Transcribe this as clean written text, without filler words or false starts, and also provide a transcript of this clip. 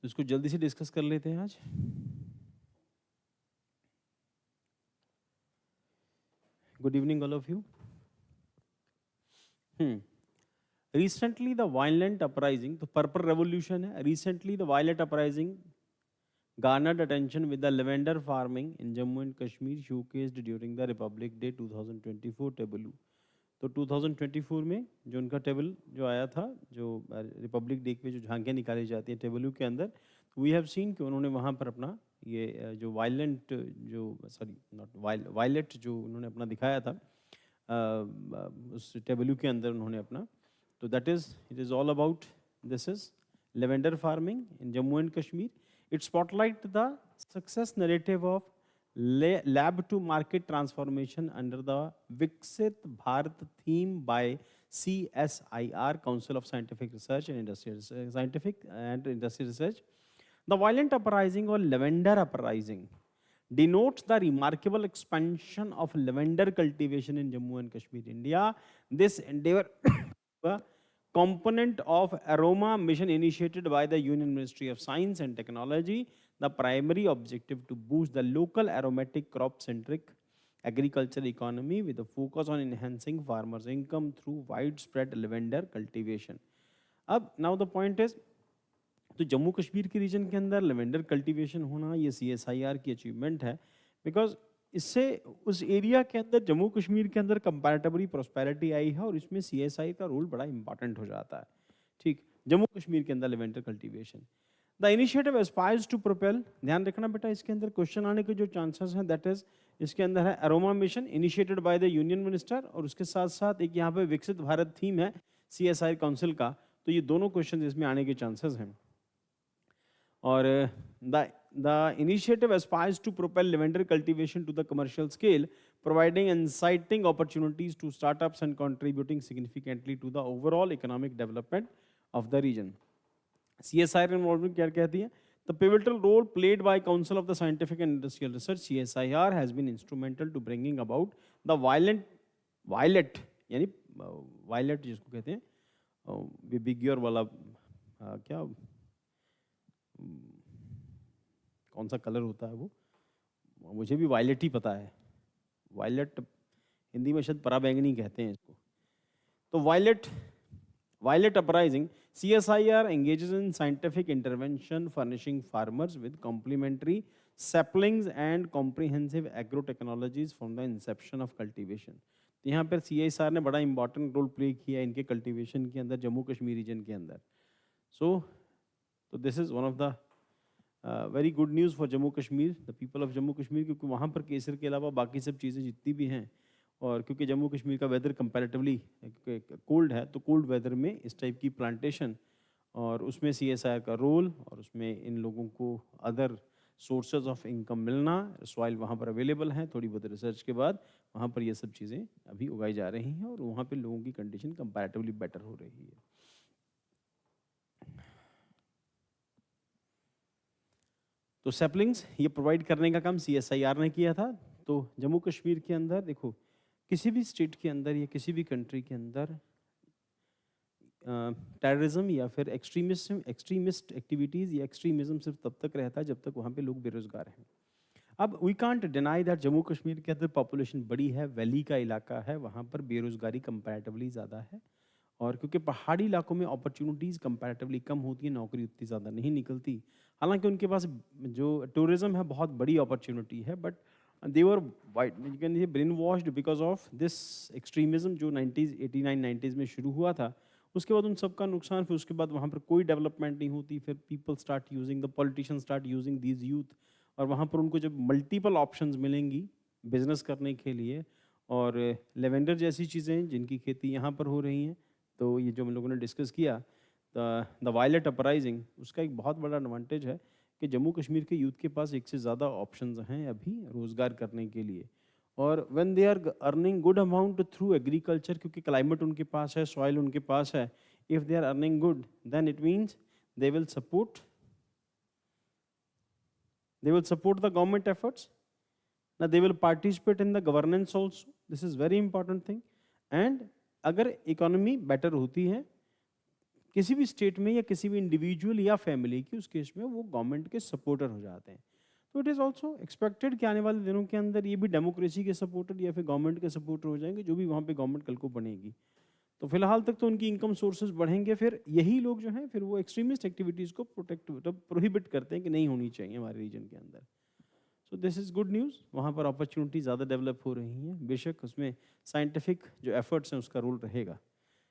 तो इसको जल्दी से डिस्कस कर लेते हैं आज। Good evening all of you. Recently the violent uprising, तो पर्पल रेवोल्यूशन है। Recently the violent uprising garnered attention with the lavender farming in Jammu and Kashmir showcased during the Republic Day 2024 tableau. तो 2024 में जो उनका table जो आया था, जो रिपब्लिक डे पे जो झांकियाँ निकाली जाती हैं टेबलू के अंदर, वी हैव सीन कि उन्होंने वहाँ पर अपना ये जो वायलेंट जो सॉरी नॉट वायलेट जो उन्होंने अपना दिखाया था उस टेबलू के अंदर उन्होंने अपना, तो that is it is all about this is lavender farming in Jammu and Kashmir. It spotlight the success narrative of lab to market transformation under the Viksit Bharat theme by CSIR, Council of Scientific Research and Industrial Research. The violent uprising or lavender uprising denotes the remarkable expansion of lavender cultivation in Jammu and Kashmir, India. This endeavor component of aroma mission initiated by the Union Ministry of Science and Technology. The primary objective to boost the local aromatic crop centric agriculture economy with a focus on enhancing farmers income through widespread lavender cultivation. अब now the point is, तो जम्मू कश्मीर के reason के अंदर lavender cultivation होना ये CSIR की achievement है, because इससे उस एरिया के अंदर जम्मू कश्मीर के अंदर कंपैरेटिवली प्रॉस्पेरिटी आई है और इसमें CSI का रोल बड़ा इंपॉर्टेंट हो जाता है. ठीक, जम्मू कश्मीर के अंदर lavender cultivation. The initiative aspires to propel, ध्यान रखना बेटा इसके अंदर क्वेश्चन आने के जो चांसेस हैं, दैट इज इसके अंदर है aroma mission initiated by the union minister, और उसके साथ साथ एक यहाँ पे विकसित भारत थीम है CSI काउंसिल का. तो ये दोनों क्वेश्चन इसमें आने के चांसेस हैं. और the initiative aspires to propel lavender cultivation to the commercial scale, providing exciting opportunities to startups and contributing significantly to the overall economic development of the region. CSIR involvement क्या कहती है? The pivotal role played by Council of the Scientific and Industrial Research (CSIR) has been instrumental to bringing about the violet यानी violet जिसको कहते हैं बिग्योर वाला क्या कौन सा कलर होता है वो, मुझे भी वायलेट ही पता है. वायलेट हिंदी में शायद पराबैंगनी कहते हैं इसको. तो violet uprising, CSIR engages in scientific intervention furnishing farmers with complementary saplings and comprehensive agro technologies from the inception of cultivation. तो यहाँ पर CSIR ने बड़ा इंपॉर्टेंट रोल प्ले किया इनके कल्टीवेशन के अंदर जम्मू कश्मीर रीजन के अंदर. So this is one of the very good news for Jammu Kashmir, the people of Jammu Kashmir, क्योंकि वहाँ पर केसर के अलावा बाकी सब चीज़ें जितनी भी हैं, और क्योंकि जम्मू कश्मीर का वेदर कंपैरेटिवली कोल्ड है, तो कोल्ड वेदर में इस टाइप की प्लांटेशन और उसमें CSIR का रोल, और उसमें इन लोगों को अदर सोर्सेज ऑफ इनकम मिलना, सॉइल वहाँ पर अवेलेबल है, थोड़ी बहुत रिसर्च के बाद वहाँ पर ये सब चीज़ें अभी उगाई जा रही हैं और वहाँ पर लोगों की कंडीशन कंपैरेटिवली बेटर हो रही है. तो सैपलिंग्स ये प्रोवाइड करने का काम CSIR ने किया था. तो जम्मू कश्मीर के अंदर देखो, किसी भी स्टेट के अंदर या किसी भी कंट्री के अंदर टेररिज्म या फिर एक्सट्रीमिस्ट एक्टिविटीज़ या एक्सट्रीमिज्म सिर्फ तब तक रहता है जब तक वहाँ पे लोग बेरोजगार हैं. अब we can't deny that Jammu Kashmir के अंदर पॉपुलेशन बड़ी है, वैली का इलाका है, वहाँ पर बेरोजगारी कंपैरेटिवली ज़्यादा है, और क्योंकि पहाड़ी इलाकों में अपॉर्चुनिटीज़ कंपैरेटिवली कम होती है, नौकरी उतनी ज़्यादा नहीं निकलती. हालांकि उनके पास जो टूरिज्म है बहुत बड़ी अपॉर्चुनिटी है, but they were you can say brain washed because of this extremism जो 89-90s में शुरू हुआ था. उसके बाद उन सबका नुकसान, फिर उसके बाद वहाँ पर कोई डेवलपमेंट नहीं होती, फिर people start using, the politician start using these youth, और वहाँ पर उनको जब मल्टीपल ऑप्शंस मिलेंगी बिजनेस करने के लिए, और लेवेंडर जैसी चीज़ें जिनकी खेती यहाँ पर हो रही हैं, तो ये जो हम लोगों ने डिस्कस किया द वायलेट अपराइजिंग, उसका एक बहुत बड़ा एडवांटेज है कि जम्मू कश्मीर के यूथ के पास एक से ज़्यादा ऑप्शंस हैं अभी रोज़गार करने के लिए. और when they are earning good amount through agriculture, क्योंकि क्लाइमेट उनके पास है, सॉइल उनके पास है, if they are earning good then it means they will support the government efforts. ना they will participate in the governance also, this is very important thing. And अगर economy better होती है, किसी भी स्टेट में या किसी भी इंडिविजुअल या फैमिली की, उस केस में वो गवर्नमेंट के सपोर्टर हो जाते हैं। तो इट इज़ ऑल्सो एक्सपेक्टेड कि आने वाले दिनों के अंदर ये भी डेमोक्रेसी के सपोर्टर या फिर गवर्नमेंट के सपोर्टर हो जाएंगे, जो भी वहाँ पे गवर्नमेंट कल को बनेगी। तो फिलहाल तक तो उनकी इनकम सोर्सेज बढ़ेंगे, फिर यही लोग जो हैं फिर वो एक्सट्रीमिस्ट एक्टिविटीज़ को प्रोटेक्ट मतलब प्रोहिबिट करते हैं कि नहीं होनी चाहिए हमारे रीजन के अंदर। So this is good news, वहाँ पर अपॉर्चुनिटी ज़्यादा डेवलप हो रही हैं। बेशक उसमें साइंटिफिक जो एफर्ट्स हैं उसका रोल रहेगा।